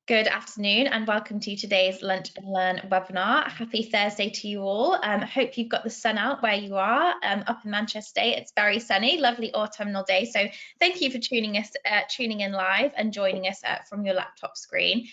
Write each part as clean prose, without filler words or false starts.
Good afternoon and welcome to today's Lunch and Learn webinar. Happy Thursday to you all. Hope you've got the sun out where you are. Up in Manchester, it's very sunny, lovely autumnal day. So thank you for tuning in live and joining us from your laptop screen.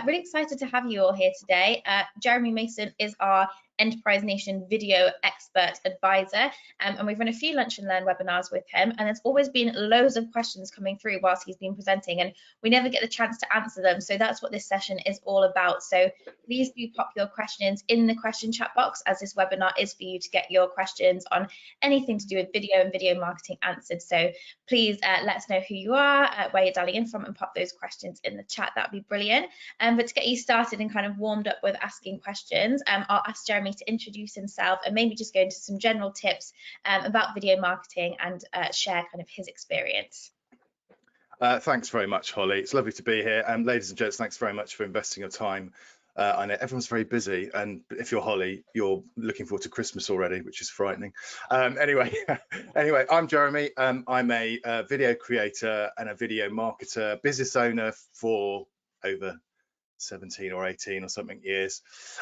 Really excited to have you all here today. Jeremy Mason is our Enterprise Nation video expert advisor, and we've run a few Lunch and Learn webinars with him, and there's always been loads of questions coming through whilst he's been presenting, and we never get the chance to answer them. So that's what this session is all about. So please do pop your questions in the question chat box, as this webinar is for you to get your questions on anything to do with video and video marketing answered. So please let us know who you are, where you're dialing in from, and pop those questions in the chat. That'd be brilliant. But to get you started and kind of warmed up with asking questions, I'll ask Jeremy to introduce himself and maybe just go into some general tips about video marketing and share kind of his experience. Thanks very much, Holly. It's lovely to be here. Ladies and gents, thanks very much for investing your time. I know everyone's very busy, and if you're Holly, you're looking forward to Christmas already, which is frightening. Anyway, I'm Jeremy. I'm a video creator and a video marketer, business owner for over 17 or 18 or something years.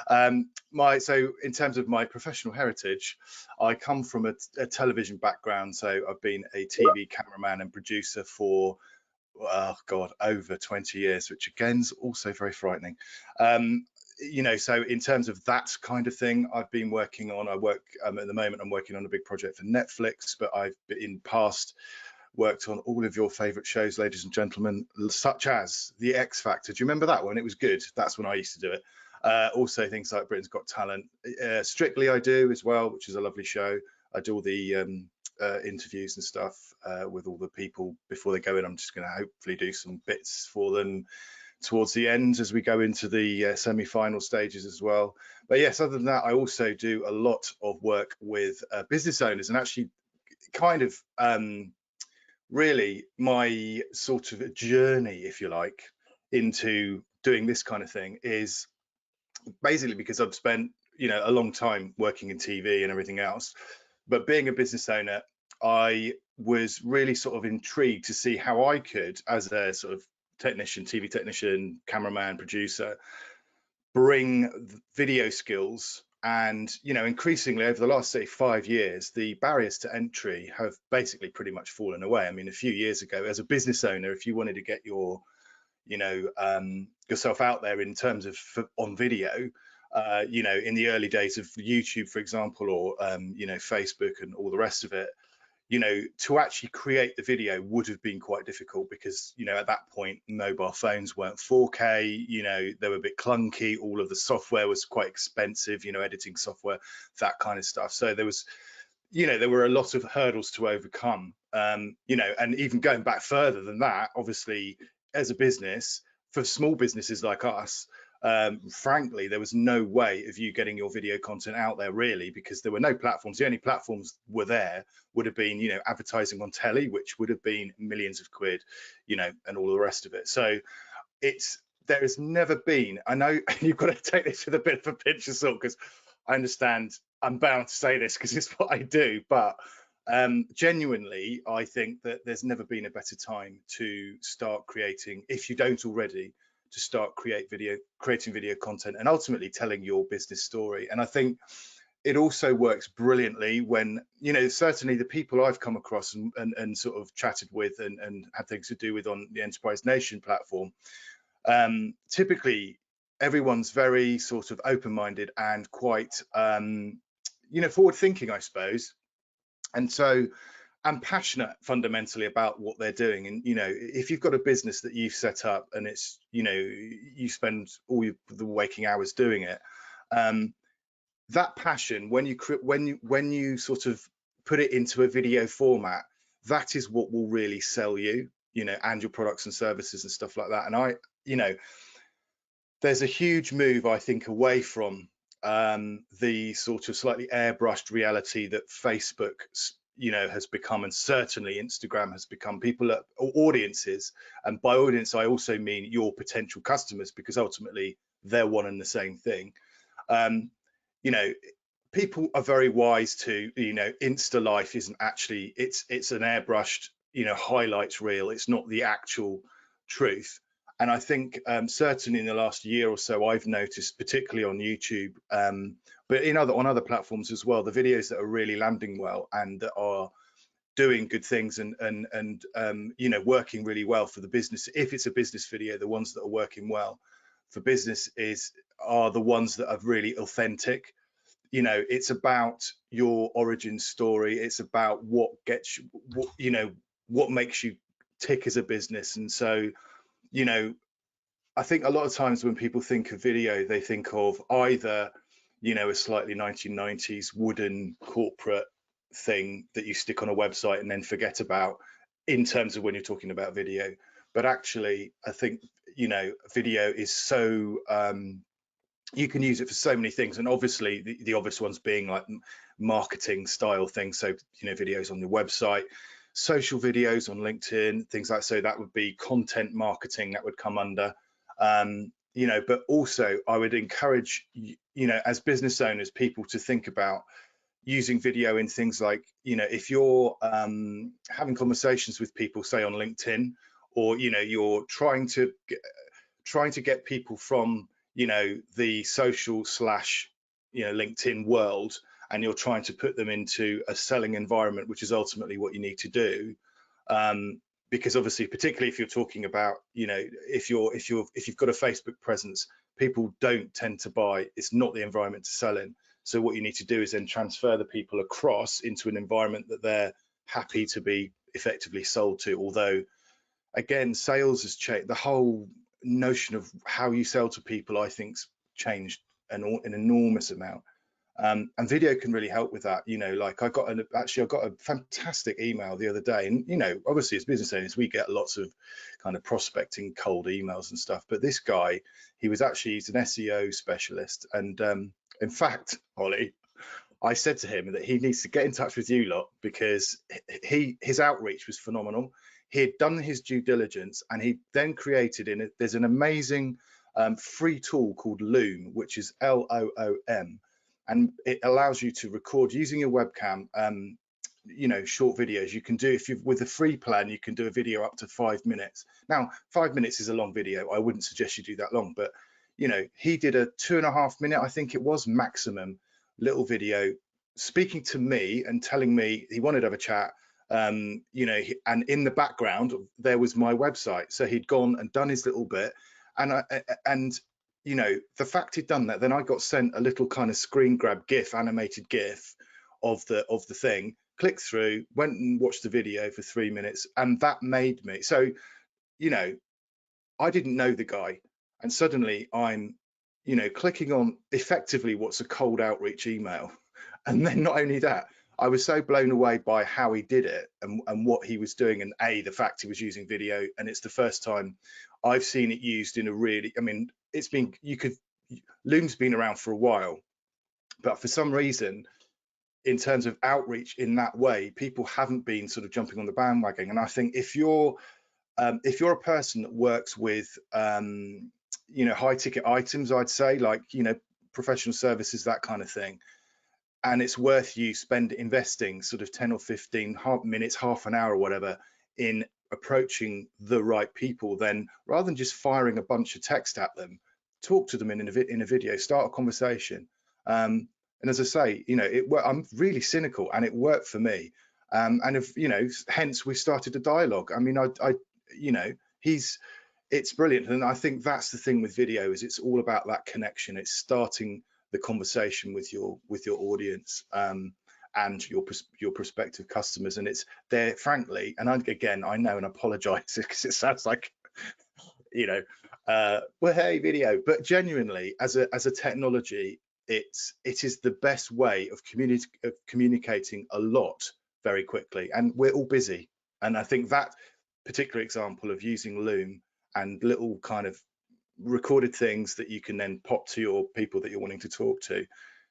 So in terms of my professional heritage, I come from a television background. So I've been a TV cameraman and producer for over 20 years, which again is also very frightening. So in terms of that kind of thing, I've been working on, at the moment I'm working on a big project for Netflix, but I've in past worked on all of your favorite shows, ladies and gentlemen, such as The X Factor. Do you remember that one? It was good. That's when I used to do it. Also things like Britain's Got Talent. Strictly I do as well, which is a lovely show. I do all the interviews and stuff with all the people before they go in. I'm just going to hopefully do some bits for them towards the end as we go into the semi-final stages as well. But yes, other than that, I also do a lot of work with business owners, and actually kind of really my sort of journey, if you like, into doing this kind of thing is basically because I've spent a long time working in TV and everything else, but being a business owner, I was really sort of intrigued to see how I could, as a sort of technician, TV technician, cameraman, producer, bring video skills. And increasingly over the last, say, 5 years, the barriers to entry have basically pretty much fallen away. I mean, a few years ago, as a business owner, if you wanted to get your yourself out there in terms of on video, in the early days of YouTube, for example, or Facebook and all the rest of it, to actually create the video would have been quite difficult because, at that point, mobile phones weren't 4K, they were a bit clunky. All of the software was quite expensive, editing software, that kind of stuff. So there was, there were a lot of hurdles to overcome, and even going back further than that, obviously, as a business, for small businesses like us, frankly, there was no way of you getting your video content out there really, because there were no platforms. The only platforms would have been, advertising on telly, which would have been millions of quid, and all the rest of it. So there has never been, I know you've got to take this with a bit of a pinch of salt, because I understand I'm bound to say this because it's what I do, but genuinely, I think that there's never been a better time to start creating, if you don't already, to start creating video content and ultimately telling your business story. And I think it also works brilliantly when, certainly the people I've come across and sort of chatted with and had things to do with on the Enterprise Nation platform, typically everyone's very sort of open-minded and quite, forward-thinking, I suppose. And so I'm passionate fundamentally about what they're doing. And, if you've got a business that you've set up and it's, you spend all the waking hours doing it, that passion, when you sort of put it into a video format, that is what will really sell you, and your products and services and stuff like that. And there's a huge move, I think, away from the sort of slightly airbrushed reality that Facebook has become, and certainly Instagram has become. People are audiences, and by audience I also mean your potential customers, because ultimately they're one and the same thing. People are very wise to, Insta life isn't actually, it's an airbrushed highlights reel. It's not the actual truth. And I think certainly in the last year or so, I've noticed, particularly on YouTube, but on other platforms as well, the videos that are really landing well and that are doing good things and you know, working really well for the business. If it's a business video, the ones that are working well for business are the ones that are really authentic. You know, it's about your origin story. It's about what gets you, you know, what makes you tick as a business. And so, you know, I think a lot of times when people think of video, they think of either, you know, a slightly 1990s wooden corporate thing that you stick on a website and then forget about, in terms of when you're talking about video. But actually, I think, you know, video is so you can use it for so many things, and obviously the obvious ones being like marketing style things. So, you know, videos on your website, social videos on LinkedIn, things like, so that would be content marketing that would come under. You know, but also I would encourage, you know, as business owners, people to think about using video in things like, you know, if you're having conversations with people, say on LinkedIn, or, you know, you're trying to get people from, you know, the social / you know, LinkedIn world, and you're trying to put them into a selling environment, which is ultimately what you need to do. Because obviously, particularly if you're talking about, you know, if you've got a Facebook presence, people don't tend to buy. It's not the environment to sell in. So what you need to do is then transfer the people across into an environment that they're happy to be effectively sold to. Although, again, sales has changed. The whole notion of how you sell to people, I think's changed an enormous amount. And video can really help with that. You know, like I got a fantastic email the other day, and, you know, obviously as business owners, we get lots of kind of prospecting cold emails and stuff. But this guy, he's an SEO specialist. And in fact, Holly, I said to him that he needs to get in touch with you lot, because his outreach was phenomenal. He had done his due diligence, and he then created there's an amazing free tool called Loom, which is LOOM, and it allows you to record using your webcam, you know, short videos. You can do, with a free plan, you can do a video up to 5 minutes. Now, 5 minutes is a long video. I wouldn't suggest you do that long, but, you know, he did a 2.5 minute, I think it was, maximum little video, speaking to me and telling me he wanted to have a chat. You know, and in the background there was my website. So he'd gone and done his little bit, and you know, the fact he'd done that, then I got sent a little kind of screen grab GIF, animated GIF of the thing. Clicked through, went and watched the video for 3 minutes, and that made me. So, you know, I didn't know the guy, and suddenly I'm, you know, clicking on effectively what's a cold outreach email. And then not only that, I was so blown away by how he did it and what he was doing, and the fact he was using video. And it's the first time I've seen it used in a really, I mean, Loom's been around for a while, but for some reason, in terms of outreach in that way, people haven't been sort of jumping on the bandwagon. And I think if you're a person that works with you know, high ticket items, I'd say, like, you know, professional services, that kind of thing, and it's worth you investing sort of 10 or 15 minutes, half an hour or whatever, in approaching the right people, then rather than just firing a bunch of text at them, talk to them in a video, start a conversation. And as I say, you know, I'm really cynical, and it worked for me. And if, you know, hence we started a dialogue. I mean, you know, it's brilliant. And I think that's the thing with video, is it's all about that connection. It's starting the conversation with your audience and your prospective customers. And it's there, frankly, and again, I know, and I apologize because it sounds like, you know, well, hey, video, but genuinely, as a technology, it is the best way of communicating a lot very quickly, and we're all busy. And I think that particular example of using Loom and little kind of recorded things that you can then pop to your people that you're wanting to talk to,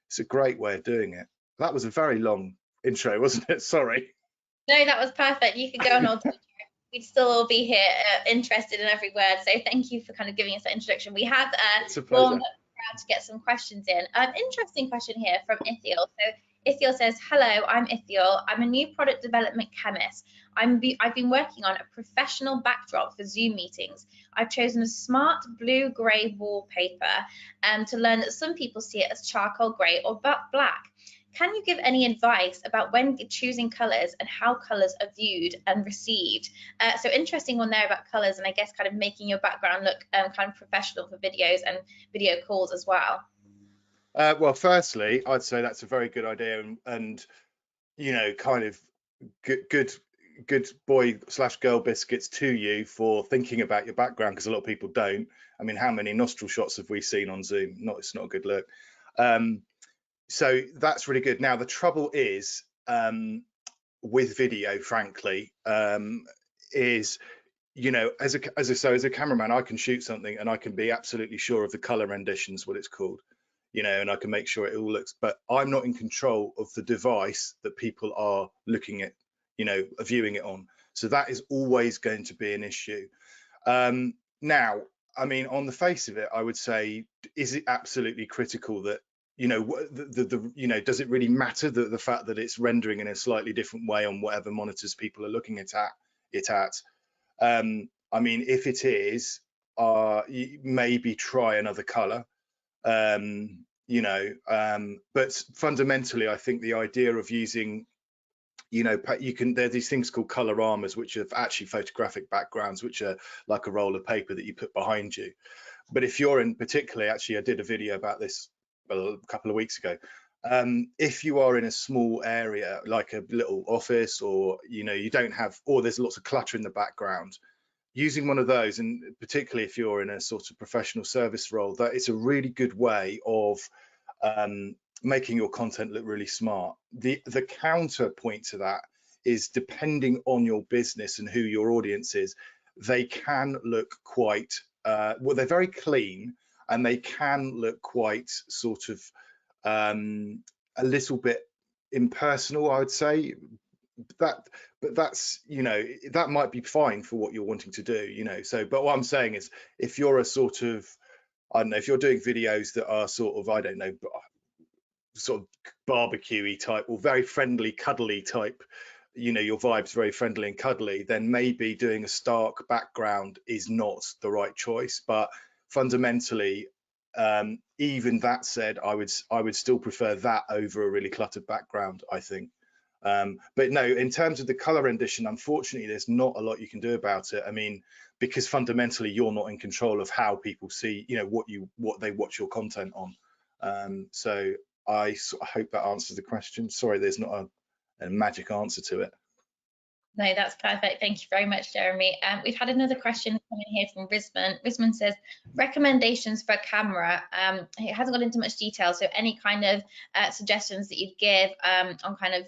it's a great way of doing it. That was a very long intro, wasn't it? Sorry. No, that was perfect. You could go on all day. We'd still all be here interested in every word. So thank you for kind of giving us that introduction. We have It's a pleasure to get some questions in. Interesting question here from Ithiel. So Ithiel says, hello, I'm Ithiel. I'm a new product development chemist. I've been working on a professional backdrop for Zoom meetings. I've chosen a smart blue-grey wallpaper to learn that some people see it as charcoal grey or black. Can you give any advice about when choosing colours and how colours are viewed and received? So interesting one there about colours, and I guess kind of making your background look kind of professional for videos and video calls as well. Well, firstly, I'd say that's a very good idea, and you know, kind of good boy / girl biscuits to you for thinking about your background, because a lot of people don't. I mean, how many nostril shots have we seen on Zoom? It's not a good look. So that's really good. Now the trouble is with video, frankly, is, you know, as a cameraman, I can shoot something and I can be absolutely sure of the color renditions, what it's called, you know, and I can make sure it all looks, but I'm not in control of the device that people are looking at, you know, viewing it on. So that is always going to be an issue. Now, I mean, on the face of it, I would say, is it absolutely critical that, you know, you know, does it really matter that the fact that it's rendering in a slightly different way on whatever monitors people are looking at it at? I mean, if it is, maybe try another color. You know, but fundamentally, I think the idea of using, you know, there are these things called color armors, which are actually photographic backgrounds, which are like a roll of paper that you put behind you. But if you're in, particularly, actually, I did a video about this a couple of weeks ago. If you are in a small area, like a little office, or, you know, you don't have, or there's lots of clutter in the background, using one of those, and particularly if you're in a sort of professional service role, that it's a really good way of making your content look really smart. The counterpoint to that is, depending on your business and who your audience is, they can look quite well, they're very clean, and they can look quite sort of a little bit impersonal, I would say. But that's, you know, that might be fine for what you're wanting to do, you know. So, but what I'm saying is, if you're a sort of, I don't know, if you're doing videos that are sort of, I don't know, sort of barbecue-y type, or very friendly, cuddly type, you know, your vibe's very friendly and cuddly, then maybe doing a stark background is not the right choice. But fundamentally, even that said, I would still prefer that over a really cluttered background, I think. But no, in terms of the color rendition, unfortunately, there's not a lot you can do about it. I mean, because fundamentally, you're not in control of how people see, you know, what they watch your content on. So I hope that answers the question. Sorry, there's not a magic answer to it. No, that's perfect. Thank you very much, Jeremy. We've had another question coming here from Risman. Risman says, recommendations for a camera. It hasn't gone into much detail, so any kind of suggestions that you'd give on kind of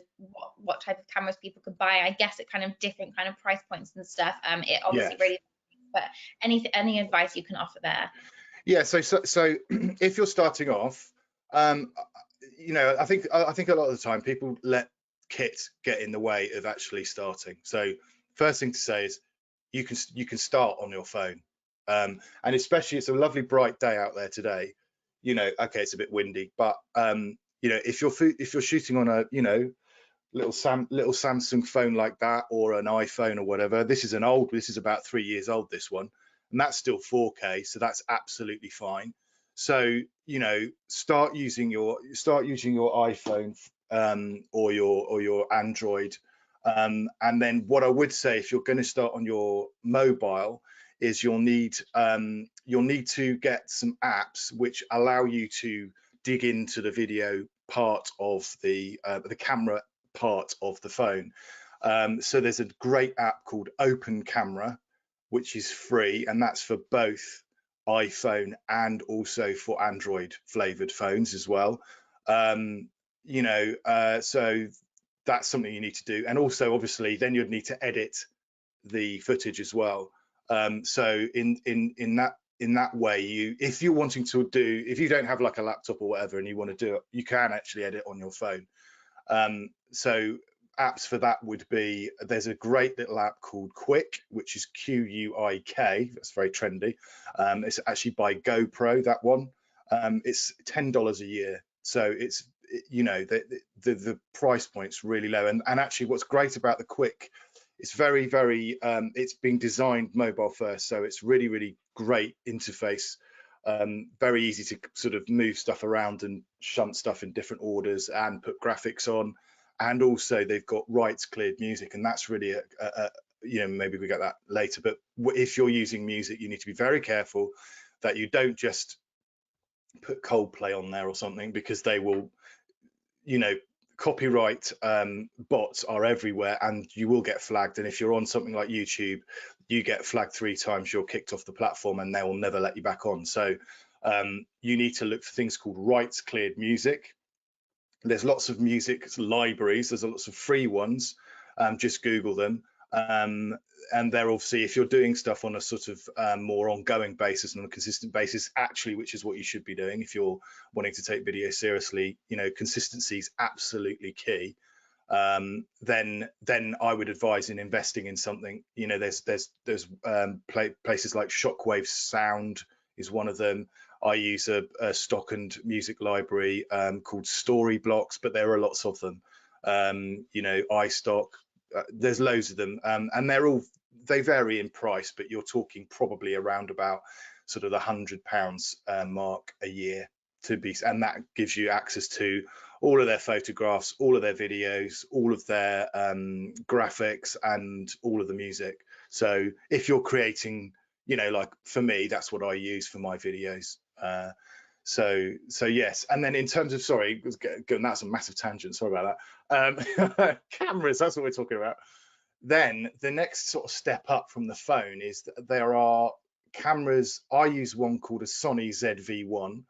what type of cameras people could buy. I guess at kind of different kind of price points and stuff. It obviously really, but any advice you can offer there? Yeah, so if you're starting off, you know, I think a lot of the time people let kit get in the way of actually starting. So first thing to say is, you can start on your phone, and especially, it's a lovely bright day out there today. You know, okay, it's a bit windy, but you know, if you're shooting on a, you know, little Samsung phone like that, or an iPhone or whatever, this is about 3 years old, this one, and that's still 4K, so that's absolutely fine. So, you know, start using your iPhone or your Android, and then what I would say, if you're going to start on your mobile, is you'll need to get some apps which allow you to dig into the video part of the camera part of the phone. So there's a great app called Open Camera, which is free, and that's for both iPhone and also for Android flavored phones as well. You know, so that's something you need to do, and also obviously then you'd need to edit the footage as well. So in that way, if you're wanting to do, if you don't have like a laptop or whatever and you want to do it, you can actually edit on your phone. So apps for that would be, there's a great little app called Quick, which is Quik. That's very trendy. It's actually by GoPro, that one. It's $10 a year, so you know, the price point's really low. And actually what's great about the Quick, it's very, it's been designed mobile first, so it's really great interface. Very easy to sort of move stuff around and shunt stuff in different orders and put graphics on. And also they've got rights cleared music, and that's really you know, maybe we get that later, but if you're using music, you need to be very careful that you don't just put Coldplay on there or something, because they will, you know, copyright bots are everywhere, and you will get flagged. And if you're on something like YouTube, you get flagged 3 times, you're kicked off the platform, and they will never let you back on. So you need to look for things called rights cleared music. There's lots of music libraries, there's lots of free ones, just Google them. And they're obviously, if you're doing stuff on a sort of more ongoing basis and on a consistent basis, actually, which is what you should be doing if you're wanting to take video seriously, you know, consistency is absolutely key. Then I would advise in investing in something. You know, there's places like Shockwave Sound is one of them. I use a stockened music library called Storyblocks, but there are lots of them. You know, iStock, there's loads of them, and they vary in price, but you're talking probably around about sort of the £100 mark a year to be, and that gives you access to all of their photographs, all of their videos, all of their graphics, and all of the music. So if you're creating, you know, like for me, that's what I use for my videos. So yes. And then in terms of, sorry, that's a massive tangent, sorry about that. Cameras, that's what we're talking about. Then the next sort of step up from the phone is that there are cameras. I use one called a Sony ZV-1,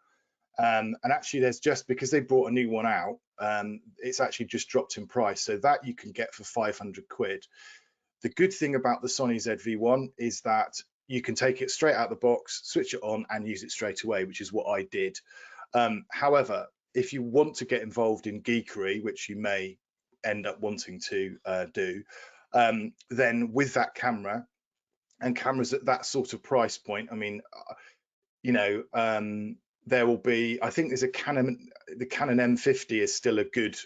and actually there's, just because they brought a new one out, it's actually just dropped in price, so that you can get for 500 quid. The good thing about the Sony ZV-1 is that you can take it straight out of the box, switch it on, and use it straight away, which is what I did. However, if you want to get involved in geekery, which you may end up wanting to do, then with that camera, and cameras at that sort of price point, I mean, you know, there will be, I think there's a Canon, the Canon M50 is still a good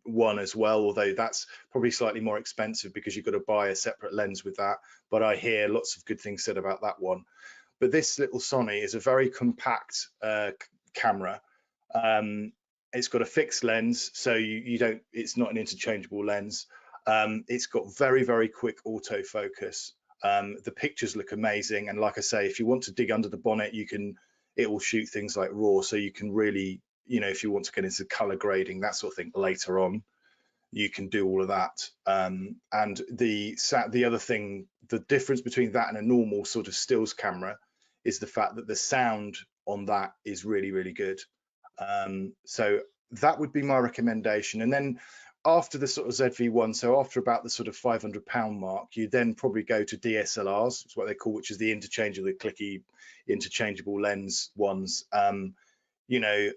one as well, although that's probably slightly more expensive because you've got to buy a separate lens with that. But I hear lots of good things said about that one. But this little Sony is a very compact camera. It's got a fixed lens, so you don't, it's not an interchangeable lens. It's got very quick autofocus. The pictures look amazing, and like I say, if you want to dig under the bonnet, it will shoot things like RAW, so you can really, you know, if you want to get into color grading, that sort of thing later on, you can do all of that. And the other thing, the difference between that and a normal sort of stills camera is the fact that the sound on that is really good. So that would be my recommendation. And then after the sort of ZV-1, so after about the sort of £500 mark, you then probably go to DSLRs, it's what they call, which is the interchangeable, clicky interchangeable lens ones. You know,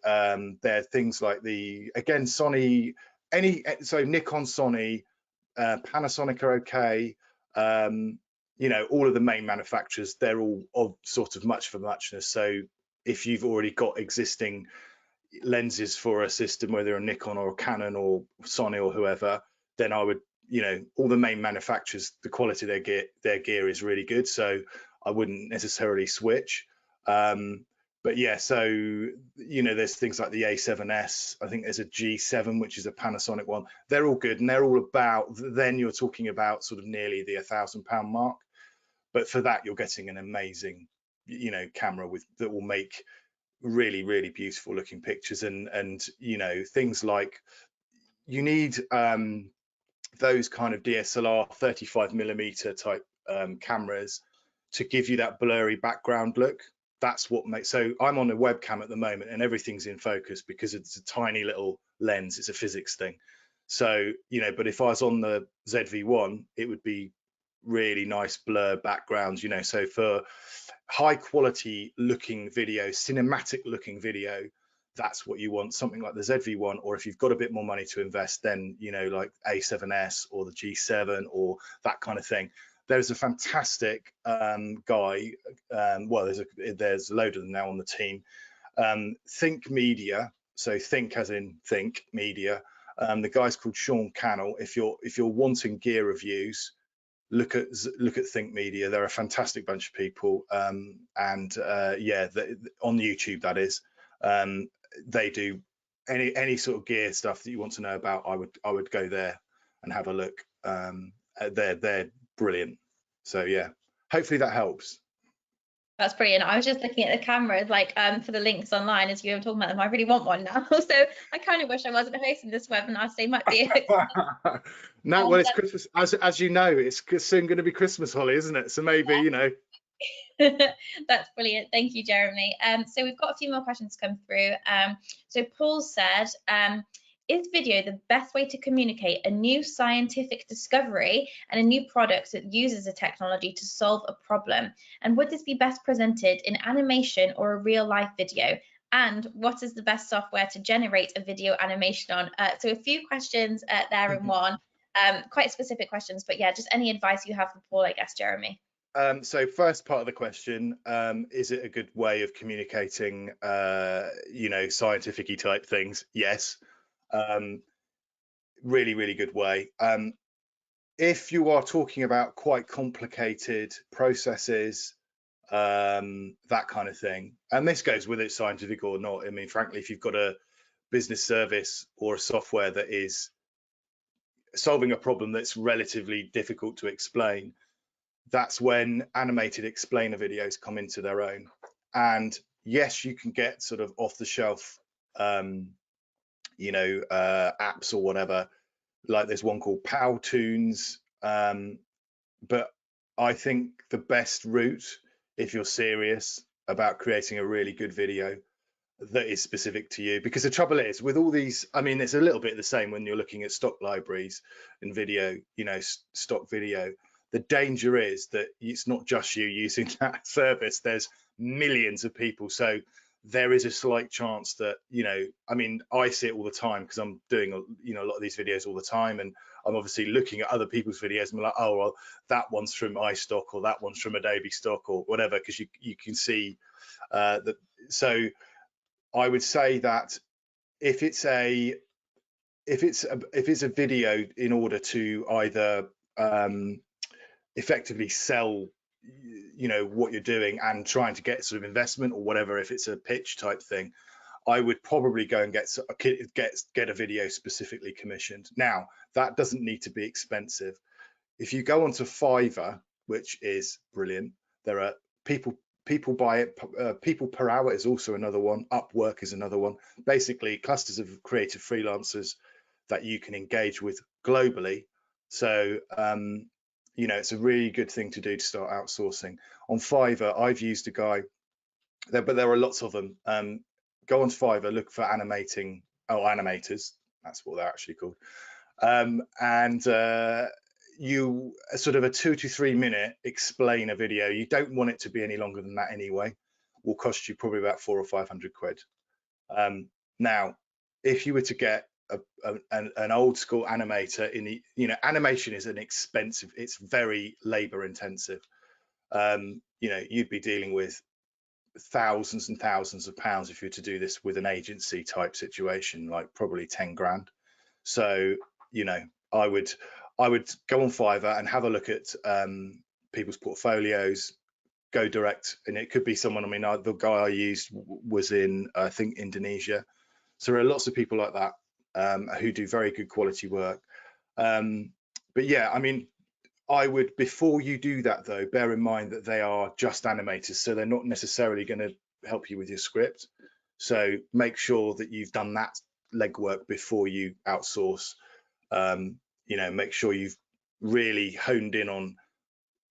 there are things like again, Sony, so Nikon, Sony, Panasonic are okay. You know, all of the main manufacturers, they're all of sort of much for muchness. So if you've already got existing lenses for a system, whether a Nikon or a Canon or Sony or whoever, then I would, you know, all the main manufacturers, the quality of their gear is really good, so I wouldn't necessarily switch. But yeah, so, you know, there's things like the A7S, I think there's a G7, which is a Panasonic one. They're all good, and they're all about, then you're talking about sort of nearly the £1,000 mark. But for that, you're getting an amazing, you know, camera that will make really beautiful looking pictures. And you know, things like, you need those kind of DSLR 35mm type cameras to give you that blurry background look. That's what makes, so I'm on a webcam at the moment and everything's in focus because it's a tiny little lens, it's a physics thing. So, you know, but if I was on the ZV-1, it would be really nice blur backgrounds, you know. So for high quality looking video, cinematic looking video, that's what you want, something like the ZV-1. Or if you've got a bit more money to invest, then, you know, like A7S or the G7 or that kind of thing. There's a fantastic guy, well, there's a load of them now on the team, Think Media, so think as in think media. The guy's called Sean Cannell. If you're wanting gear reviews, look at Think Media. They're a fantastic bunch of people, and yeah, on YouTube that is. They do any sort of gear stuff that you want to know about. I would go there and have a look. They're brilliant. So yeah, hopefully that helps. That's brilliant. I was just looking at the cameras, like for the links online as you were talking about them. I really want one now. So I kind of wish I wasn't hosting this webinar, so they might be. No, well, it's Christmas, as you know, it's soon going to be Christmas, Holly, isn't it? So maybe, you know. That's brilliant. Thank you, Jeremy. So we've got a few more questions come through. So Paul said, is video the best way to communicate a new scientific discovery and a new product that uses a technology to solve a problem? And would this be best presented in animation or a real life video? And what is the best software to generate a video animation on? So a few questions there in one, quite specific questions, but yeah, just any advice you have for Paul, I guess, Jeremy. So first part of the question, is it a good way of communicating, you know, scientific-y type things? Yes. Really, really good way. If you are talking about quite complicated processes, that kind of thing, and this goes whether it's scientific or not. I mean, frankly, if you've got a business service or a software that is solving a problem that's relatively difficult to explain, that's when animated explainer videos come into their own. And yes, you can get sort of off the shelf, you know, apps or whatever, like there's one called Powtoons. But I think the best route, if you're serious about creating a really good video that is specific to you, because the trouble is with all these, I mean, it's a little bit the same when you're looking at stock libraries and video, you know, stock video. The danger is that it's not just you using that service. There's millions of people. So there is a slight chance that, you know, I mean, I see it all the time because I'm doing, you know, a lot of these videos all the time. And I'm obviously looking at other people's videos and I'm like, oh, well, that one's from iStock or that one's from Adobe Stock or whatever, because you can see that. So I would say that if it's a video in order to either effectively sell, you know, what you're doing and trying to get sort of investment or whatever, if it's a pitch type thing, I would probably go and get a video specifically commissioned. Now, that doesn't need to be expensive. If you go onto Fiverr, which is brilliant, there are people buy it. People per hour is also another one. Upwork is another one. Basically, clusters of creative freelancers that you can engage with globally. So, you know, it's a really good thing to do to start outsourcing. On Fiverr, I've used a guy there, but there are lots of them. Go on Fiverr, look for animators. That's what they're actually called. And you sort of a 2 to 3 minute explainer video. You don't want it to be any longer than that anyway. Will cost you probably about 400 or 500 quid. Now, if you were to get an old school animator in the, you know, animation is an expensive, it's very labor intensive. You know, you'd be dealing with thousands and thousands of pounds if you were to do this with an agency type situation, like probably 10 grand. So, you know, I would go on Fiverr and have a look at people's portfolios, go direct, and it could be someone, I mean, the guy I used was in, I think, Indonesia. So there are lots of people like that who do very good quality work. But yeah, I mean, I would, before you do that though, bear in mind that they are just animators, so they're not necessarily going to help you with your script. So make sure that you've done that legwork before you outsource. You know, make sure you've really honed in on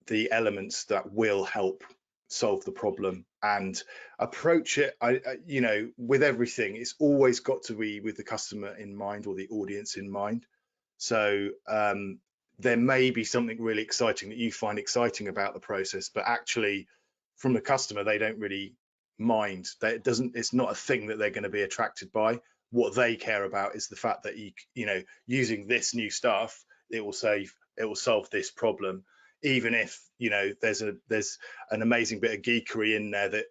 the elements that will help solve the problem and approach it. You know, with everything, it's always got to be with the customer in mind or the audience in mind. So there may be something really exciting that you find exciting about the process, but actually from the customer, they don't really mind. It's not a thing that they're going to be attracted by. What they care about is the fact that you know, using this new stuff, it will solve this problem. Even if, you know, there's an amazing bit of geekery in there that,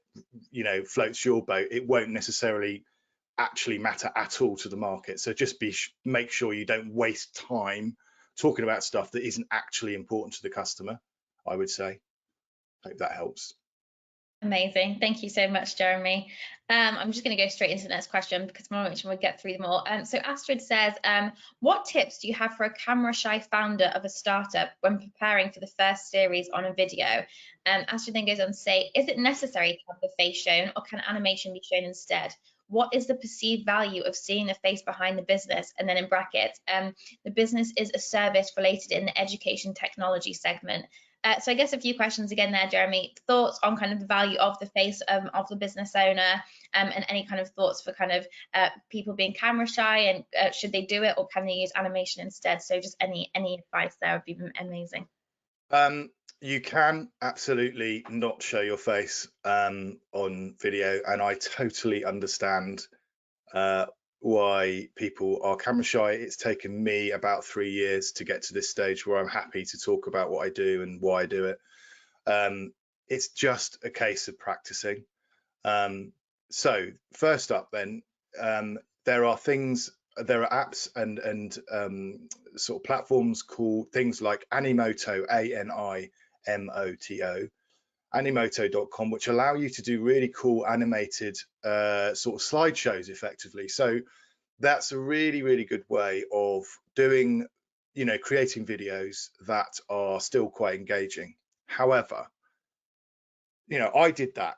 you know, floats your boat, it won't necessarily actually matter at all to the market. So just make sure you don't waste time talking about stuff that isn't actually important to the customer, I would say. Hope that helps. Amazing. Thank you so much, Jeremy. I'm just going to go straight into the next question because I want to make sure we get through them all. So Astrid says, what tips do you have for a camera shy founder of a startup when preparing for the first series on a video? Astrid then goes on to say, is it necessary to have the face shown, or can animation be shown instead? What is the perceived value of seeing the face behind the business? And then in brackets, the business is a service related in the education technology segment. So I guess a few questions again there, Jeremy. Thoughts on kind of the value of the face of the business owner, and any kind of thoughts for kind of people being camera shy, and should they do it or can they use animation instead? So just any advice there would be amazing. You can absolutely not show your face on video, and I totally understand why people are camera shy. It's taken me about 3 years to get to this stage where I'm happy to talk about what I do and why I do it. It's just a case of practicing. So first up then, there are apps and sort of platforms called things like Animoto, ANIMOTO, Animoto.com, which allow you to do really cool animated sort of slideshows effectively. So that's a really, really good way of doing, creating videos that are still quite engaging. However, I did that.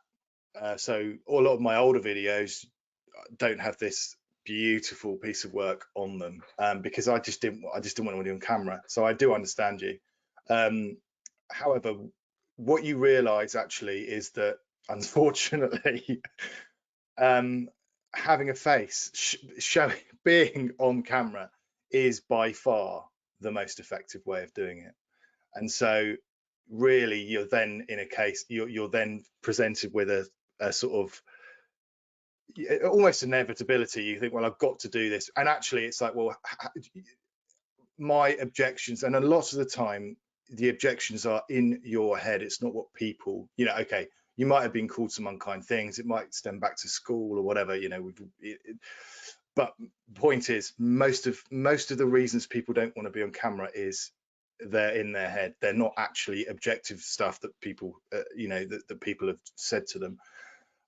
So a lot of my older videos don't have this beautiful piece of work on them because I just didn't want to do on camera. So I do understand you. However, what you realize actually is that, unfortunately, having a face being on camera is by far the most effective way of doing it. And so really you're then in a case, you're then presented with a sort of almost inevitability. You think, well, I've got to do this, and actually it's like, well, my objections, and a lot of the time the objections are in your head. It's not what people, okay, you might have been called some unkind things, it might stem back to school or whatever, but point is, most of the reasons people don't want to be on camera is they're in their head. They're not actually objective stuff that people that people have said to them.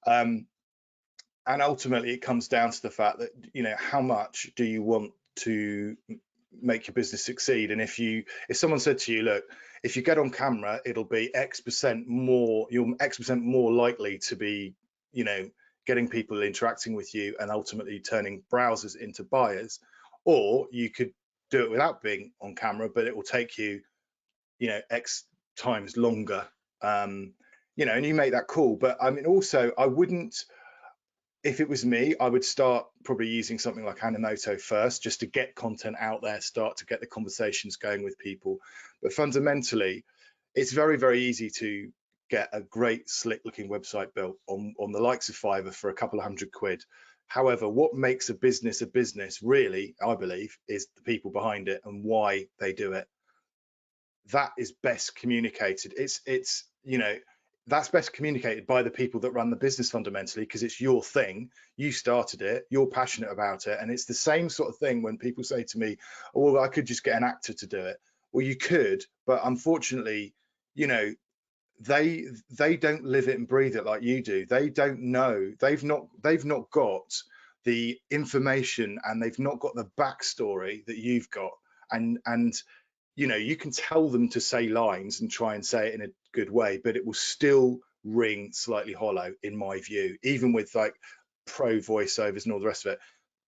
And ultimately it comes down to the fact that, how much do you want to make your business succeed? And if someone said to you, look, if you get on camera, it'll be X% more, you're X% more likely to be, getting people interacting with you and ultimately turning browsers into buyers, or you could do it without being on camera, but it will take you, X times longer, and you make that call. But I mean, also, I wouldn't, if it was me, I would start probably using something like Animoto first, just to get content out there, start to get the conversations going with people. But fundamentally, it's very, very easy to get a great slick looking website built on the likes of Fiverr for a couple of £100. However, what makes a business really, I believe, is the people behind it and why they do it. That is best communicated. It's that's best communicated by the people that run the business fundamentally, because it's your thing, you started it, you're passionate about it. And it's the same sort of thing when people say to me, oh, well, I could just get an actor to do it. Well, you could, but unfortunately, they don't live it and breathe it like you do. They don't know, they've not got the information, and they've not got the backstory that you've got. And you can tell them to say lines and try and say it in a good way, but it will still ring slightly hollow, in my view, even with like pro voiceovers and all the rest of it.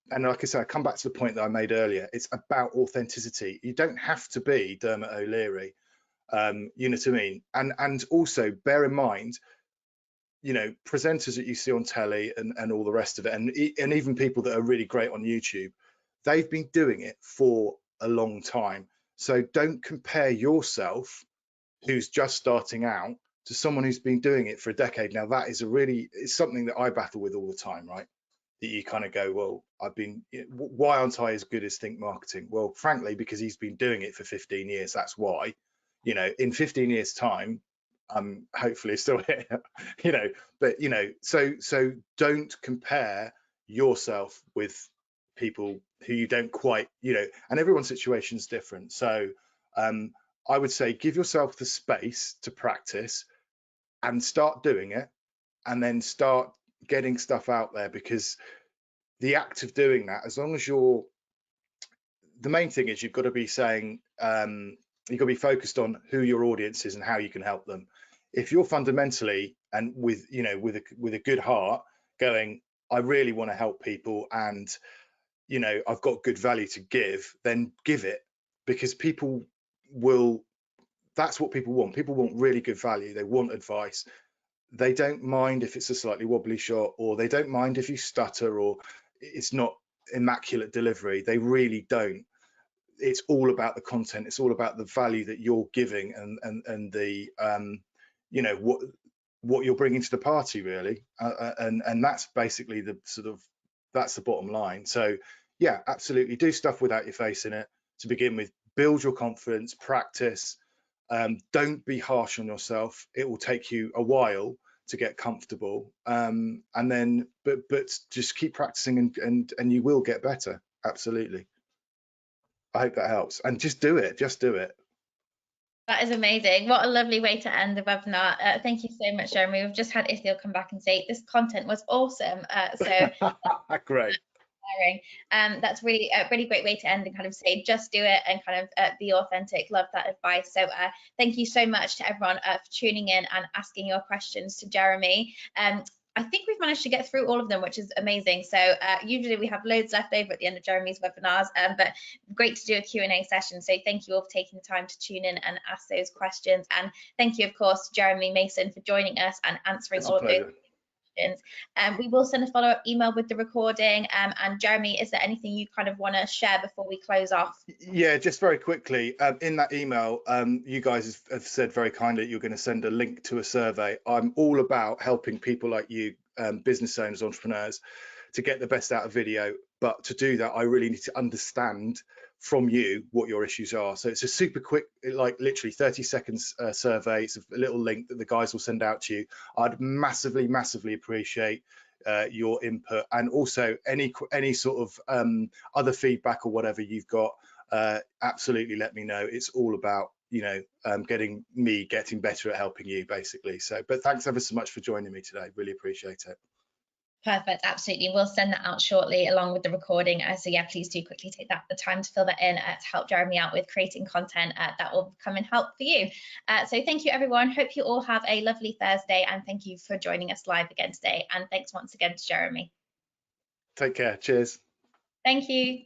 And like I said, I come back to the point that I made earlier. It's about authenticity. You don't have to be Dermot O'Leary, you know what I mean? And also bear in mind, presenters that you see on telly and all the rest of it, and even people that are really great on YouTube, they've been doing it for a long time. So don't compare yourself, who's just starting out, to someone who's been doing it for a decade. Now, that is it's something that I battle with all the time, right? That you kind of go, well, why aren't I as good as Think Marketing? Well, frankly, because he's been doing it for 15 years. That's why. In 15 years time, I'm hopefully still here, but so don't compare yourself with people who you don't quite, and everyone's situation is different. So I would say give yourself the space to practice and start doing it, and then start getting stuff out there, because the act of doing that, as long as the main thing is you've got to be saying, you've got to be focused on who your audience is and how you can help them. If you're fundamentally and with a good heart going, I really want to help people, and I've got good value to give, then give it, because that's what people want. People want really good value. They want advice. They don't mind if it's a slightly wobbly shot, or they don't mind if you stutter or it's not immaculate delivery. They really don't. It's all about the content. It's all about the value that you're giving, and the what you're bringing to the party, really. And that's basically that's the bottom line. So yeah, absolutely, do stuff without your face in it to begin with. Build your confidence, practice. Don't be harsh on yourself. It will take you a while to get comfortable, and then but just keep practicing, and you will get better. Absolutely. I hope that helps. And just do it. That is amazing. What a lovely way to end the webinar. Thank you so much, Jeremy. We've just had Ithiel come back and say this content was awesome. So Great. That's really a really great way to end and kind of say just do it and kind of be authentic. Love that advice. So thank you so much to everyone for tuning in and asking your questions to Jeremy. I think we've managed to get through all of them, which is amazing. So usually we have loads left over at the end of Jeremy's webinars, but great to do a Q&A session. So thank you all for taking the time to tune in and ask those questions. And thank you, of course, Jeremy Mason, for joining us and answering all of those questions. We will send a follow-up email with the recording. And Jeremy, is there anything you kind of want to share before we close off? Yeah, just very quickly, in that email, you guys have said very kindly you're going to send a link to a survey. I'm all about helping people like you, business owners, entrepreneurs, to get the best out of video. But to do that, I really need to understand from you what your issues are. So it's a super quick, like literally 30 seconds survey. It's a little link that the guys will send out to you. I'd massively appreciate your input, and also any sort of other feedback or whatever you've got. Absolutely let me know. It's all about getting better at helping you, basically. So, but thanks ever so much for joining me today. Really appreciate it. Perfect, absolutely. We'll send that out shortly along with the recording. So yeah, please do quickly take the time to fill that in to help Jeremy out with creating content that will come and help for you. So thank you, everyone. Hope you all have a lovely Thursday, and thank you for joining us live again today. And thanks once again to Jeremy. Take care. Cheers. Thank you.